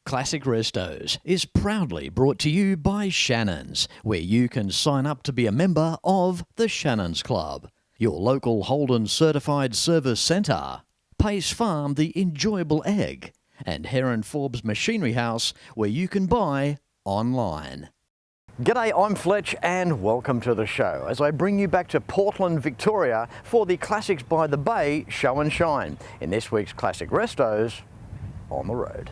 Classic Restos is proudly brought to you by Shannons, where you can sign up to be a member of the Shannons Club, your local Holden certified service centre, Pace Farm the enjoyable egg, and Heron Forbes Machinery House, where you can buy online. G'day, I'm Fletch and welcome to the show as I bring you back to Portland, Victoria for the Classics by the Bay Show and Shine in this week's Classic Restos on the road.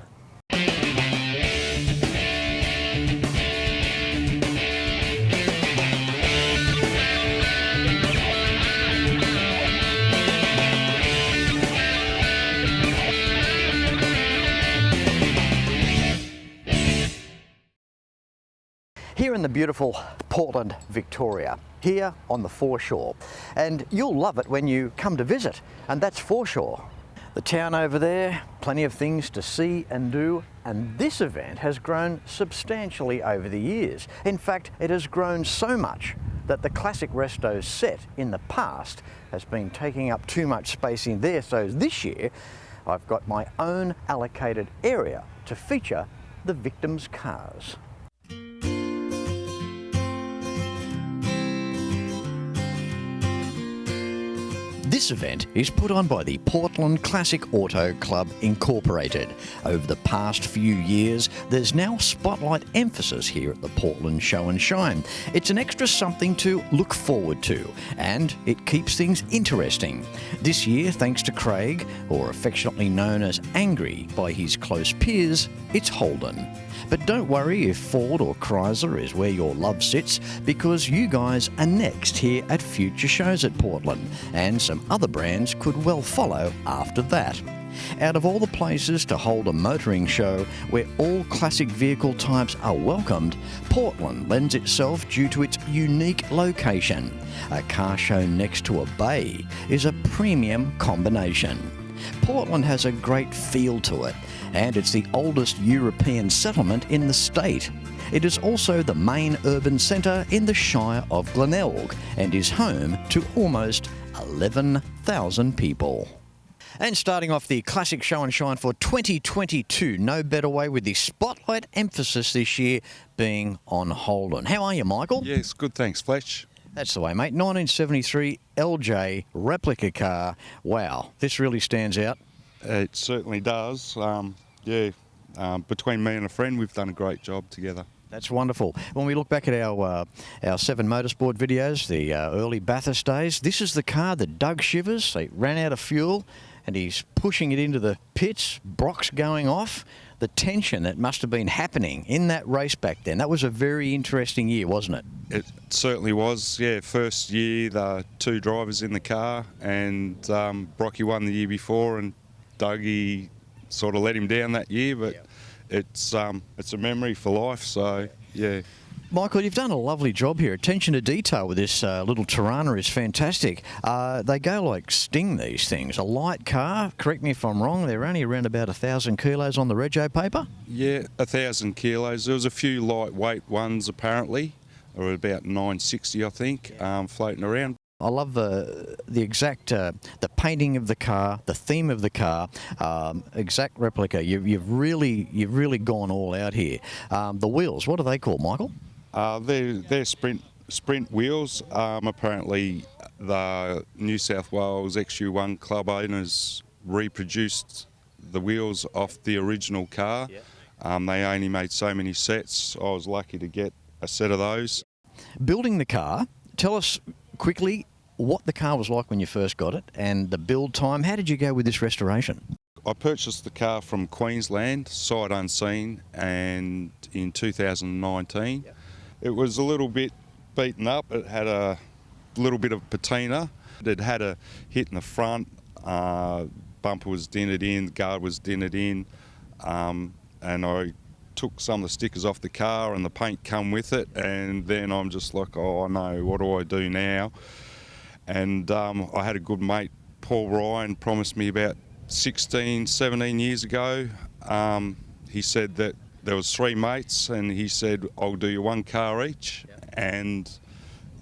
Here in the beautiful Portland, Victoria, here on the foreshore. And you'll love it when you come to visit, and that's foreshore. The town over there, plenty of things to see and do, and this event has grown substantially over the years. In fact, it has grown so much that the Classic Restos set in the past has been taking up too much space in there, so this year I've got my own allocated area to feature the victims' cars. This event is put on by the Portland Classic Auto Club Incorporated. Over the past few years, there's now spotlight emphasis here at the Portland Show and Shine. It's an extra something to look forward to, and it keeps things interesting. This year, thanks to Craig, or affectionately known as Angry by his close peers, it's Holden. But don't worry if Ford or Chrysler is where your love sits, because you guys are next here at future shows at Portland, and some other brands could well follow after that. Out of all the places to hold a motoring show where all classic vehicle types are welcomed, Portland lends itself due to its unique location. A car show next to a bay is a premium combination. Portland has a great feel to it, and it's the oldest European settlement in the state. It is also the main urban centre in the Shire of Glenelg and is home to almost 11,000 people. And starting off the Classic Show and Shine for 2022, no better way with the spotlight emphasis this year being on Holden. How are you, Michael? Yes, good, thanks, Fletch. That's the way, mate. 1973 LJ Replica car. Wow, this really stands out. It certainly does. Between me and a friend, we've done a great job together. That's wonderful. When we look back at our Seven Motorsport videos, the early Bathurst days, this is the car that Doug Shivers, they ran out of fuel and he's pushing it into the pits, Brock's going off. The tension that must have been happening in that race back then. That was a very interesting year, wasn't it? It certainly was, yeah. First year, the two drivers in the car, and Brocky won the year before, and Dougie sort of let him down that year, but it's a memory for life, so yeah. Michael, you've done a lovely job here. Attention to detail with this little Torana is fantastic. They go like Sting, these things. A light car, correct me if I'm wrong, they're only around about 1,000 kilos on the rego paper? Yeah, 1,000 kilos. There was a few lightweight ones apparently, or about 960 I think, floating around. I love the exact the painting of the car, the theme of the car, exact replica. You've really gone all out here. The wheels, what are they called, Michael? They're sprint wheels. Apparently, the New South Wales XU1 club owners reproduced the wheels off the original car. They only made so many sets. I was lucky to get a set of those. Building the car, tell us quickly what the car was like when you first got it and the build time. How did you go with this restoration? I purchased the car from Queensland, sight unseen, and in 2019. It was a little bit beaten up. It had a little bit of patina. It had a hit in the front. Bumper was dented in, the guard was dented in, and I took some of the stickers off the car and the paint come with it, and then I'm just like, oh no, what do I do now? And I had a good mate, Paul Ryan, promised me about 16, 17 years ago. He said that there was three mates, and he said, I'll do you one car each, and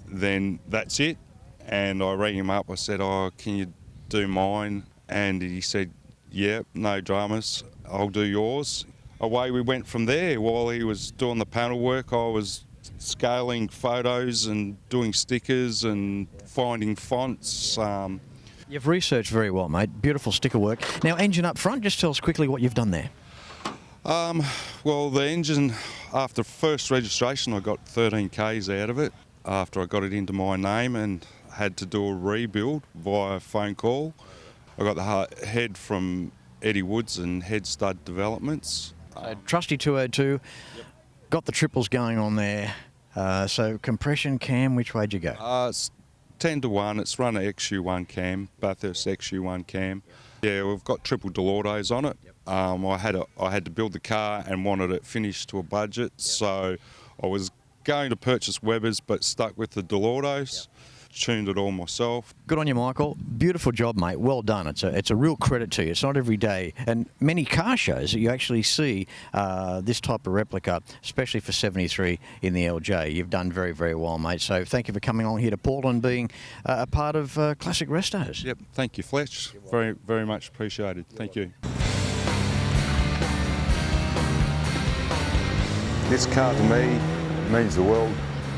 then that's it. And I rang him up, I said, oh, can you do mine? And he said, yeah, no dramas, I'll do yours. away we went from there. While he was doing the panel work, I was scaling photos and doing stickers and finding fonts. You've researched very well, mate. Beautiful sticker work. Now, engine up front, just tell us quickly what you've done there. Well, the engine, after first registration, I got 13 Ks out of it after I got it into my name and had to do a rebuild via phone call. I got the head from Eddie Woods and Head Stud Developments. Trusty 202, got the triples going on there. So compression cam, which way'd you go? It's 10-1. It's run an XU1 cam, Bathurst XU1 cam. Yeah, we've got triple Delordos on it. I had to build the car and wanted it finished to a budget, so I was going to purchase Weber's but stuck with the Delordos. Tuned it all myself. Good on you, Michael. Beautiful job, mate. Well done. It's a real credit to you. It's not every day, and many car shows that you actually see this type of replica, especially for 73 in the LJ. You've done very, very well, mate. So thank you for coming on here to Portland, being a part of Classic Restos. Yep. Thank you, Fletch. Very, very much appreciated. Thank you. This car to me means the world.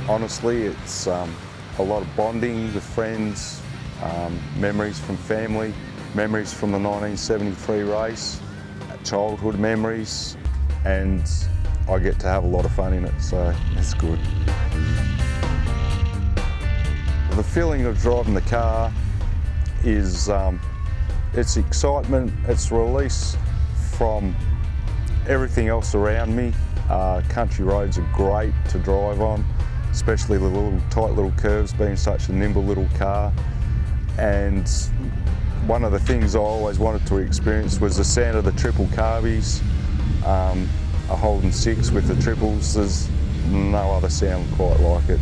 Honestly, it's a lot of bonding with friends, memories from family, memories from the 1973 race, childhood memories, and I get to have a lot of fun in it, so it's good. The feeling of driving the car is it's excitement, it's release from everything else around me. Country roads are great to drive on, especially the tight little curves, being such a nimble little car. And one of the things I always wanted to experience was the sound of the triple carbies, a Holden 6 with the triples. There's no other sound quite like it.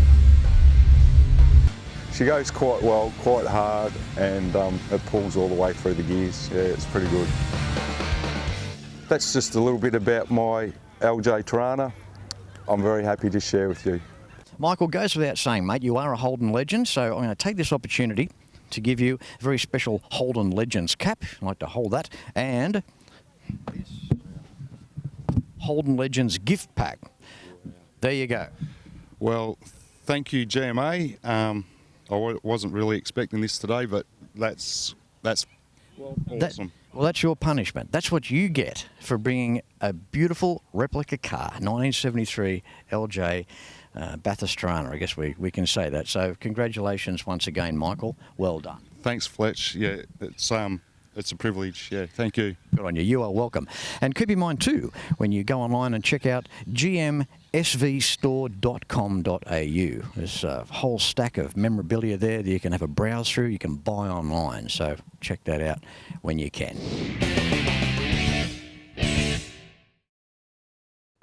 She goes quite well, quite hard, and it pulls all the way through the gears. Yeah, it's pretty good. That's just a little bit about my LJ Torana. I'm very happy to share with you. Michael, goes without saying, mate, you are a Holden legend, so I'm going to take this opportunity to give you a very special Holden Legends cap. I'd like to hold that. And this Holden Legends gift pack. There you go. Well, thank you, GMA. I wasn't really expecting this today, but that's awesome. Well, that's your punishment. That's what you get for bringing a beautiful replica car, 1973 LJ Bathurst Torana. I guess we can say that. So congratulations once again, Michael. Well done. Thanks, Fletch. Yeah, it's a privilege. Yeah, thank you. Good on you. You are welcome. And keep in mind too, when you go online and check out gmsvstore.com.au, there's a whole stack of memorabilia there that you can have a browse through. You can buy online. So check that out when you can.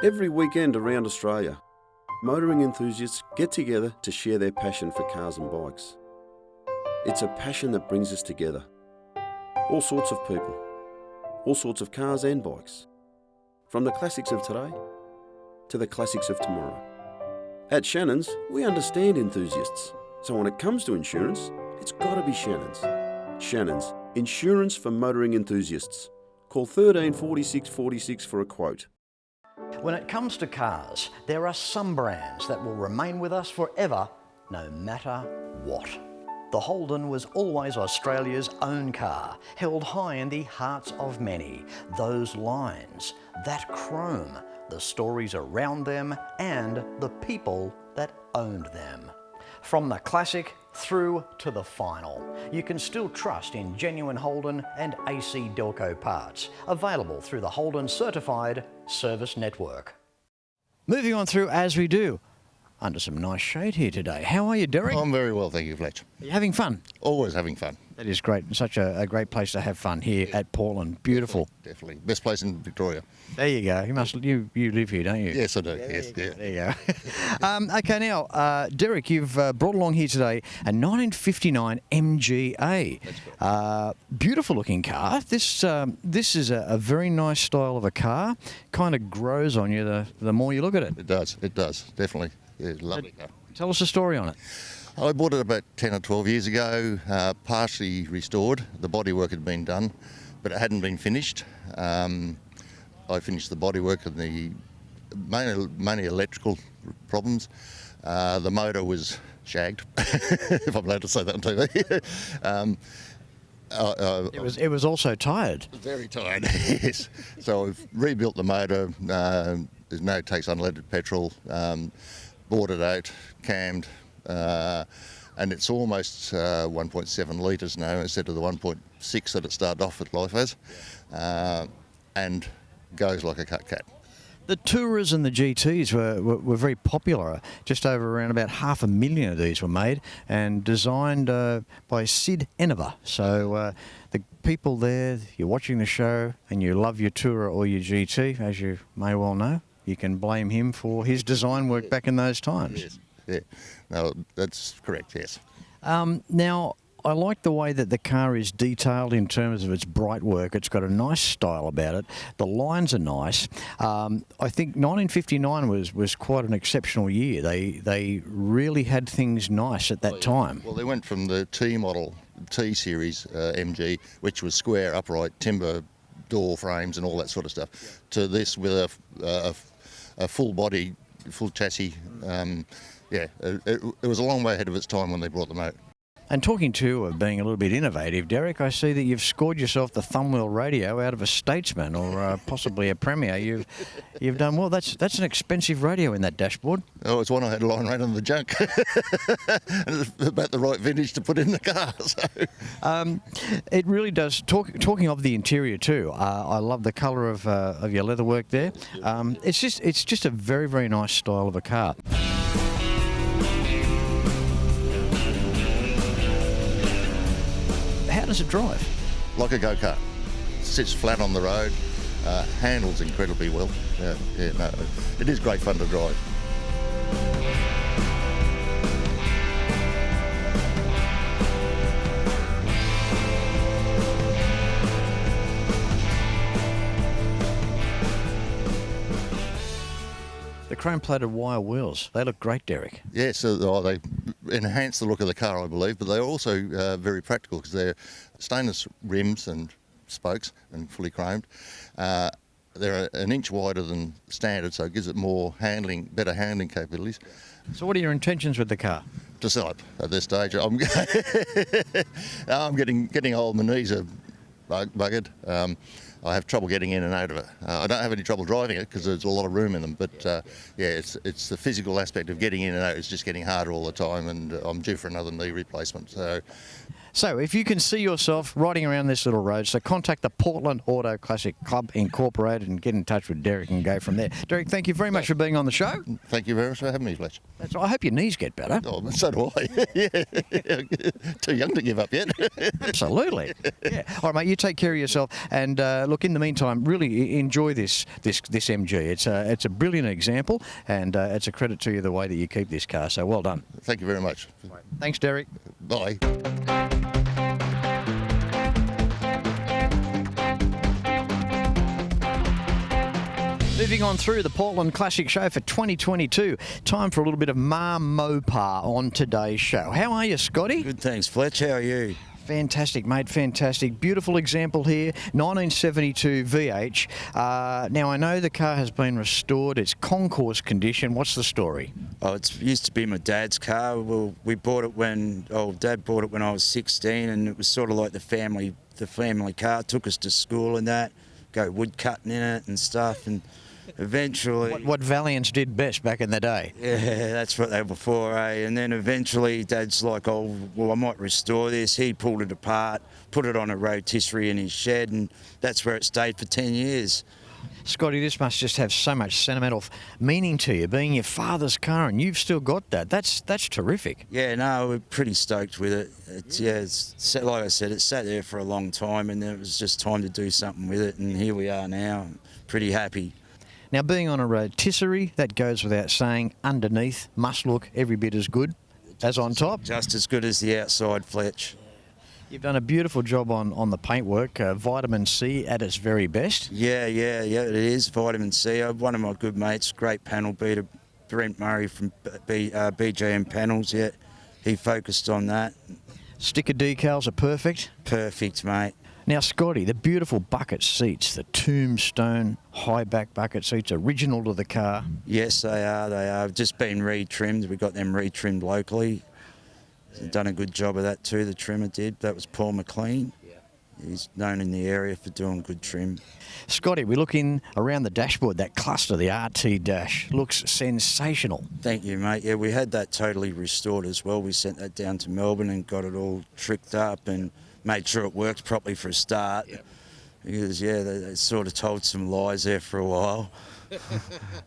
Every weekend around Australia, motoring enthusiasts get together to share their passion for cars and bikes. It's a passion that brings us together. All sorts of people, all sorts of cars and bikes. From the classics of today to the classics of tomorrow. At Shannons, we understand enthusiasts. So when it comes to insurance, it's got to be Shannons. Shannons, insurance for motoring enthusiasts. Call 13 46 46 for a quote. When it comes to cars, there are some brands that will remain with us forever, no matter what. The Holden was always Australia's own car, held high in the hearts of many. Those lines, that chrome, the stories around them, and the people that owned them. From the classic through to the final, you can still trust in genuine Holden and AC Delco parts, available through the Holden Certified Service Network. Moving on through as we do, under some nice shade here today. How are you, Derek? I'm very well, thank you, Fletch. Are you having fun? Always having fun. That is great. Such a great place to have fun here at Portland. Beautiful. Definitely. Best place in Victoria. There you go. You live here, don't you? Yes, I do. Yes, yeah. There you go. Okay, now, Derek, you've brought along here today a 1959 MGA. That's correct. Beautiful looking car. This is a very nice style of a car. Kind of grows on you the more you look at it. It does, definitely. Yeah, lovely car. Tell us a story on it. I bought it about 10 or 12 years ago, partially restored. The bodywork had been done, but it hadn't been finished. I finished the bodywork and the mainly electrical problems. The motor was shagged, if I'm allowed to say that on TV. It was also tired. Very tired, yes. So I've rebuilt the motor. There's no takes unleaded petrol. Bored it out, cammed, and it's almost 1.7 litres now instead of the 1.6 that it started off with life as, and goes like a cut cat. The Tourers and the GTs were very popular. Just over around about 500,000 of these were made and designed by Sid Enever. So the people there, you're watching the show and you love your Tourer or your GT, as you may well know, you can blame him for his design work back in those times. Yes, yeah. No, that's correct, yes. Now, I like the way that the car is detailed in terms of its bright work. It's got a nice style about it. The lines are nice. I think 1959 was quite an exceptional year. They really had things nice at that time. Well, they went from the T model, T series MG, which was square, upright, timber door frames and all that sort of stuff, to this with a full body, full chassis. It was a long way ahead of its time when they brought them out. And talking too of being a little bit innovative, Derek, I see that you've scored yourself the thumbwheel radio out of a Statesman or possibly a Premier. You've done well. That's an expensive radio in that dashboard. Oh, it's one I had lying around in the junk. And it's about the right vintage to put in the car. So. It really does. Talking of the interior too, I love the colour of your leatherwork there. It's just a very, very nice style of a car. How does it drive? Like a go-kart. Sits flat on the road, handles incredibly well. No, it is great fun to drive. The chrome-plated wire wheels, they look great, Derek. Yeah, so they enhance the look of the car, I believe, but they're also very practical because they're stainless rims and spokes and fully chromed. They're an inch wider than standard, so it gives it better handling capabilities. So what are your intentions with the car? To sell it at this stage. I'm getting old, my knees are buggered. I have trouble getting in and out of it. I don't have any trouble driving it because there's a lot of room in them, but it's the physical aspect of getting in and out is just getting harder all the time, and I'm due for another knee replacement. So if you can see yourself riding around this little road, so contact the Portland Auto Classic Club Incorporated and get in touch with Derek and go from there. Derek, thank you very much for being on the show. Thank you very much for having me, Fletch. That's right. I hope your knees get better. Oh, so do I. Yeah. Too young to give up yet. Absolutely. Yeah. All right, mate, you take care of yourself. And look, in the meantime, really enjoy this MG. It's a brilliant example, and it's a credit to you the way that you keep this car. So well done. Thank you very much. Thanks, Derek. Bye. Moving on through the Portland Classic Show for 2022. Time for a little bit of Ma Mopar on today's show. How are you, Scotty? Good, thanks, Fletch. How are you? Fantastic, mate, fantastic. Beautiful example here, 1972 VH. Now, I know the car has been restored. It's concourse condition. What's the story? Oh, it used to be my dad's car. Well, we bought it Dad bought it when I was 16, and it was sort of like the family car. Took us to school and that, go wood cutting in it and stuff, and eventually... What Valiants did best back in the day. Yeah, that's what they were for, eh? And then eventually Dad's like, oh, well, I might restore this. He pulled it apart, put it on a rotisserie in his shed, and that's where it stayed for 10 years. Scotty, this must just have so much sentimental meaning to you, being your father's car, and you've still got that. That's terrific. Yeah, no, we're pretty stoked with it. It's like I said, it sat there for a long time, and then it was just time to do something with it, and here we are now. I'm pretty happy. Now, being on a rotisserie, that goes without saying, underneath must look every bit as good as on top. Just as good as the outside, Fletch. You've done a beautiful job on the paintwork, vitamin C at its very best. Yeah, it is, vitamin C. One of my good mates, great panel beater, Brent Murray from BGM Panels, he focused on that. Sticker decals are perfect. Perfect, mate. Now, Scotty, the beautiful bucket seats, the tombstone high back bucket seats, original to the car. Yes, they are. They are. Just been retrimmed. We got them retrimmed locally. Done a good job of that too, the trimmer did. That was Paul McLean. He's known in the area for doing good trim. Scotty, we look in around the dashboard, that cluster, the RT dash, looks sensational. Thank you, mate. Yeah, we had that totally restored as well. We sent that down to Melbourne and got it all tricked up and made sure it worked properly for a start. Yep. Because, yeah, they sort of told some lies there for a while.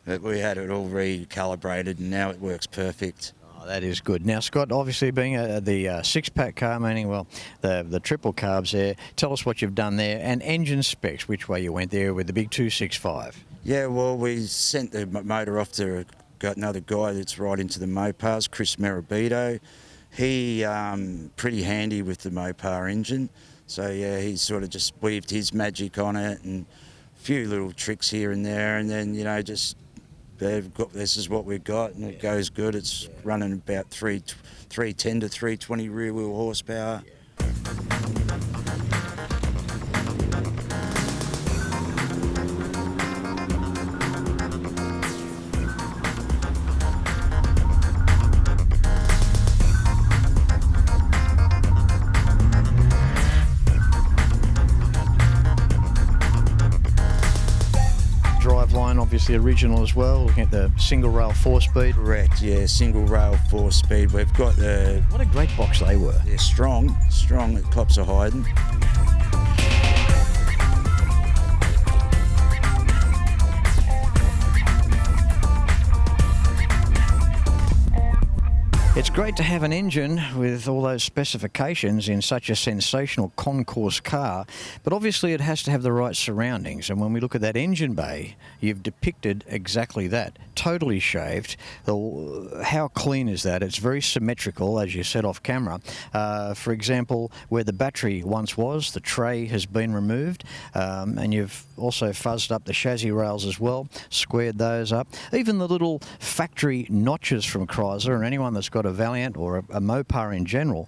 But we had it all recalibrated and now it works perfect. That is good. Now, Scott, obviously being the six-pack car, meaning, well, the triple carbs there, tell us what you've done there, and engine specs, which way you went there with the big 265. Yeah, well, we sent the motor off to another guy that's right into the Mopars, Chris Meribito. He pretty handy with the Mopar engine, so yeah, he sort of just weaved his magic on it and a few little tricks here and there, and then, you know, just this is what we've got, and it goes good. It's running about 310 to 320 rear wheel horsepower. Line obviously original as well, looking at the single rail 4-speed. Correct, yeah, single rail 4-speed. We've got the... What a great box they were. They're strong, that cops are hiding. It's great to have an engine with all those specifications in such a sensational concourse car, but obviously it has to have the right surroundings. And when we look at that engine bay, you've depicted exactly that. Totally shaved. How clean is that? It's very symmetrical, as you said off camera. For example, where the battery once was, the tray has been removed, and you've also fuzzed up the chassis rails as well, squared those up. Even the little factory notches from Chrysler, and anyone that's got a Valiant or a Mopar in general,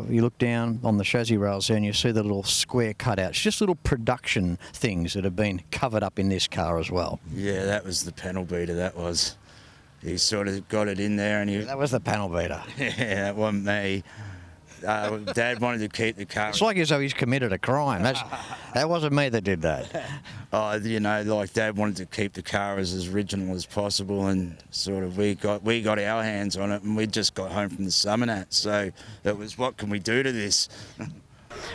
you look down on the chassis rails there and you see the little square cutouts, just little production things that have been covered up in this car as well. Yeah, that was the panel beater, that was. He sort of got it in there and he... That was the panel beater. Yeah, that wasn't me. Dad wanted to keep the car. It's like as though he's committed a crime. That wasn't me that did that. You know, like Dad wanted to keep the car as original as possible, and sort of we got our hands on it, and we just got home from the Summonat, so it was, what can we do to this?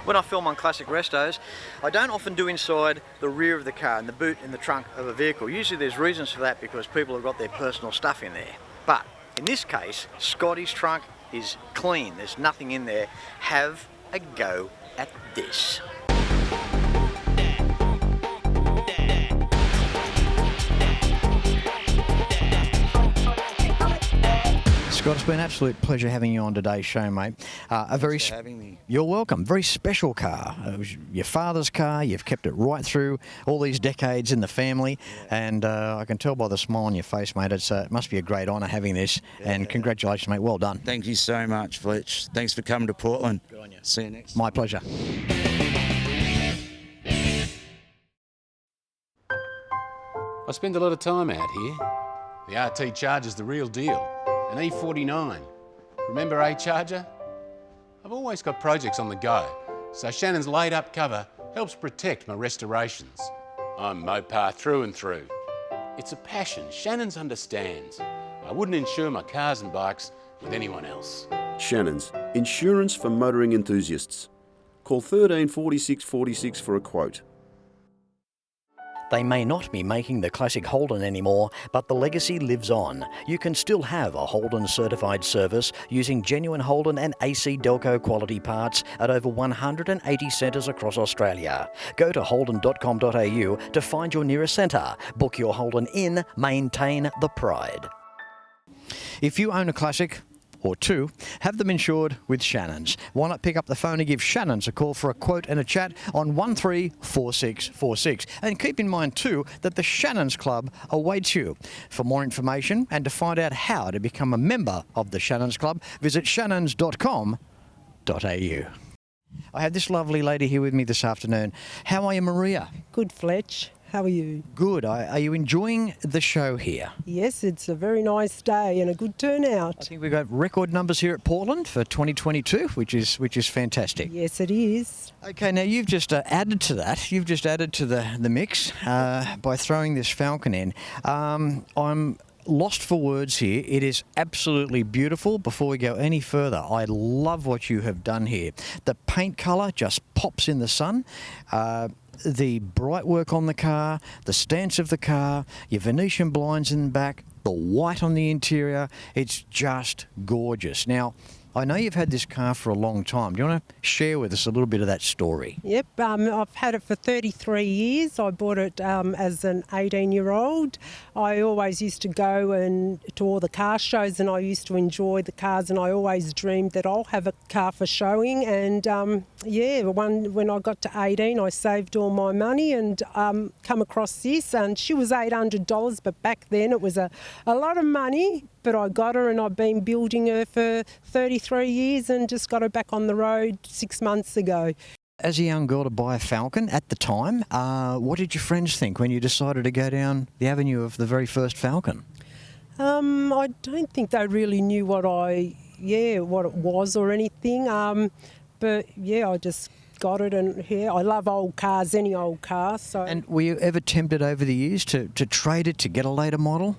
When I film on Classic Restos, I don't often do inside the rear of the car, in the boot, in the trunk of a vehicle. Usually there's reasons for that because people have got their personal stuff in there. But in this case, Scotty's trunk is clean. There's nothing in there. Have a go at this. Scott, it's been an absolute pleasure having you on today's show, mate. Thanks for having me. You're welcome. Very special car. It was your father's car. You've kept it right through all these decades in the family, and I can tell by the smile on your face, mate. It must be a great honour having this, and congratulations, mate. Well done. Thank you so much, Fletch. Thanks for coming to Portland. Good on you. See you next. My pleasure. I spend a lot of time out here. The RT Charger's the real deal. An E49. Remember A Charger? I've always got projects on the go, so Shannon's laid-up cover helps protect my restorations. I'm Mopar through and through. It's a passion Shannon's understands. I wouldn't insure my cars and bikes with anyone else. Shannons, insurance for motoring enthusiasts. Call 13 46 46 for a quote. They may not be making the classic Holden anymore, but the legacy lives on. You can still have a Holden certified service using genuine Holden and AC Delco quality parts at over 180 centres across Australia. Go to holden.com.au to find your nearest centre. Book your Holden in, maintain the pride. If you own a classic, or two, have them insured with Shannons. Why not pick up the phone and give Shannons a call for a quote and a chat on 134646. And keep in mind too that the Shannons Club awaits you. For more information and to find out how to become a member of the Shannons Club, visit shannons.com.au. I have this lovely lady here with me this afternoon. How are you, Maria? Good, Fletch. How are you? Good. Are you enjoying the show here? Yes, it's a very nice day and a good turnout. I think we've got record numbers here at Portland for 2022, which is fantastic. Yes, it is. Okay, now you've just added to that. You've just added to the mix by throwing this Falcon in. I'm lost for words here. It is absolutely beautiful. Before we go any further, I love what you have done here. The paint colour just pops in the sun. The bright work on the car, the stance of the car, your Venetian blinds in the back, the white on the interior. It's just gorgeous. Now, I know you've had this car for a long time. Do you want to share with us a little bit of that story? Yep, I've had it for 33 years. I bought it as an 18-year-old. I always used to go to all the car shows, and I used to enjoy the cars, and I always dreamed that I'll have a car for showing. And when I got to 18, I saved all my money and come across this, and she was $800, but back then it was a lot of money. But I got her, and I've been building her for 33 years and just got her back on the road 6 months ago. As a young girl to buy a Falcon at the time, what did your friends think when you decided to go down the avenue of the very first Falcon? I don't think they really knew what it was or anything. But yeah, I just got it, and yeah, I love old cars, any old car. So. And were you ever tempted over the years to trade it to get a later model?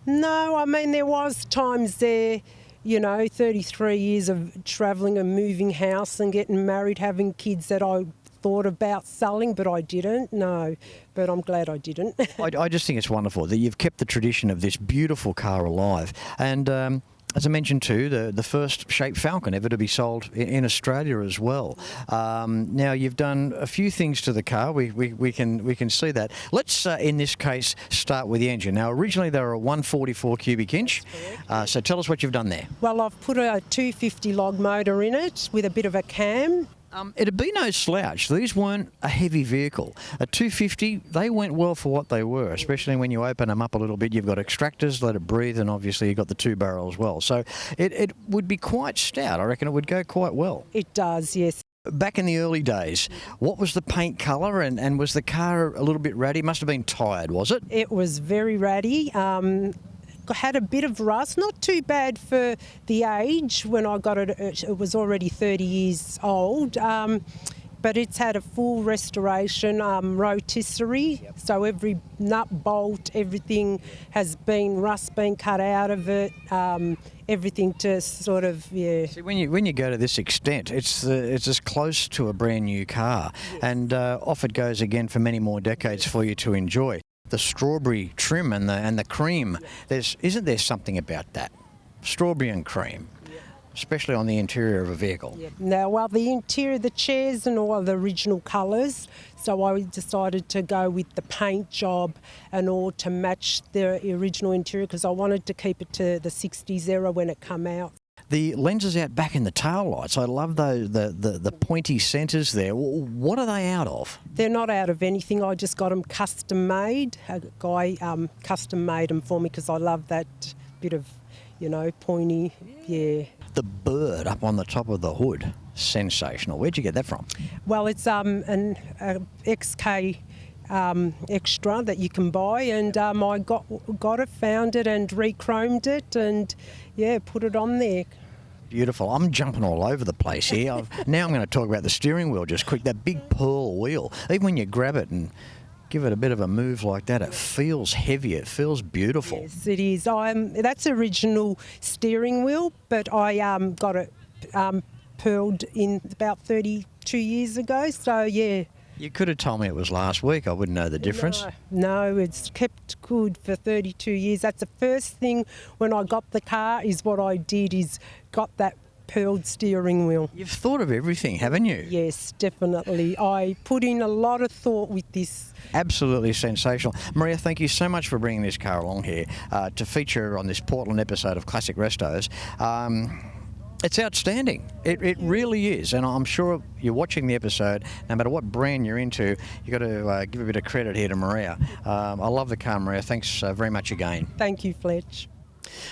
No, I mean, there was times there, 33 years of travelling and moving house and getting married, having kids that I thought about selling, but I didn't, no. But I'm glad I didn't. I just think it's wonderful that you've kept the tradition of this beautiful car alive. And as I mentioned too, the first shaped Falcon ever to be sold in Australia as well. Now you've done a few things to the car. We can see that. Let's in this case start with the engine. Now originally they were a 144 cubic inch. So tell us what you've done there. Well, I've put a 250 log motor in it with a bit of a cam. It'd be no slouch. These weren't a heavy vehicle. A 250, they went well for what they were, especially when you open them up a little bit. You've got extractors, let it breathe, and obviously you've got the 2-barrel as well. So it would be quite stout. I reckon it would go quite well. It does, yes. Back in the early days, what was the paint colour and was the car a little bit ratty? Must have been tired, was it? It was very ratty. Had a bit of rust, not too bad for the age. When I got it, it was already 30 years old, but it's had a full restoration, rotisserie. Yep. So every nut, bolt, everything has been rust been cut out of it. Everything to sort of, yeah. See, when you go to this extent, it's as close to a brand new car, yes. And off it goes again for many more decades for you to enjoy. The strawberry trim and the cream, isn't there something about that? Strawberry and cream, especially on the interior of a vehicle. Yeah. Now, well, the interior, the chairs and all the original colours, so I decided to go with the paint job and all to match the original interior because I wanted to keep it to the 60s era when it came out. The lenses out back in the tail lights, I love those, the pointy centres there. What are they out of? They're not out of anything. I just got them custom made. A guy custom made them for me because I love that bit of, pointy, yeah. The bird up on the top of the hood, sensational. Where'd you get that from? Well, it's an XK extra that you can buy, and I got it, found it and re-chromed it and put it on there. Beautiful. I'm jumping all over the place here. Now I'm going to talk about the steering wheel just quick. That big pearl wheel, even when you grab it and give it a bit of a move like that, it feels heavy, it feels beautiful. Yes, it is. That's original steering wheel, but I got it pearled in about 32 years ago, so yeah. You could have told me it was last week. I wouldn't know the difference. No, it's kept good for 32 years. That's the first thing when I got the car is what I did is got that pearled steering wheel. You've thought of everything, haven't you? Yes, definitely. I put in a lot of thought with this. Absolutely sensational. Maria, thank you so much for bringing this car along here to feature on this Portland episode of Classic Restos. It's outstanding. It really is, and I'm sure you're watching the episode. No matter what brand you're into, you've got to give a bit of credit here to Maria. I love the car, Maria. Thanks very much again. Thank you, Fletch.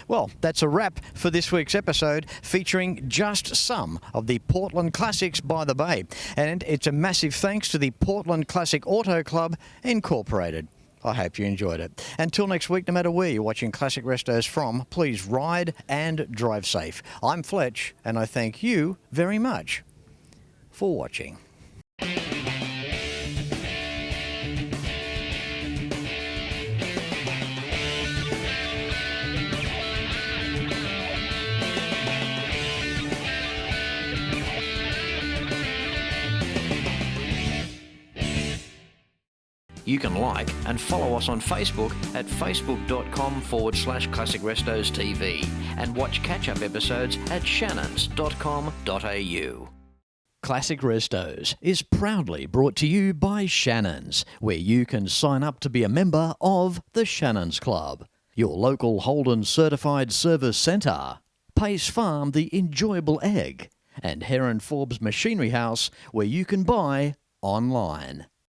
Well, that's a wrap for this week's episode, featuring just some of the Portland classics by the Bay. And it's a massive thanks to the Portland Classic Auto Club Incorporated. I hope you enjoyed it. Until next week, no matter where you're watching Classic Restos from, please ride and drive safe. I'm Fletch, and I thank you very much for watching. You can like and follow us on Facebook at facebook.com/Classic Restos TV and watch catch-up episodes at shannons.com.au. Classic Restos is proudly brought to you by Shannons, where you can sign up to be a member of the Shannons Club, your local Holden certified service centre, Pace Farm the enjoyable egg, and Heron Forbes Machinery House, where you can buy online.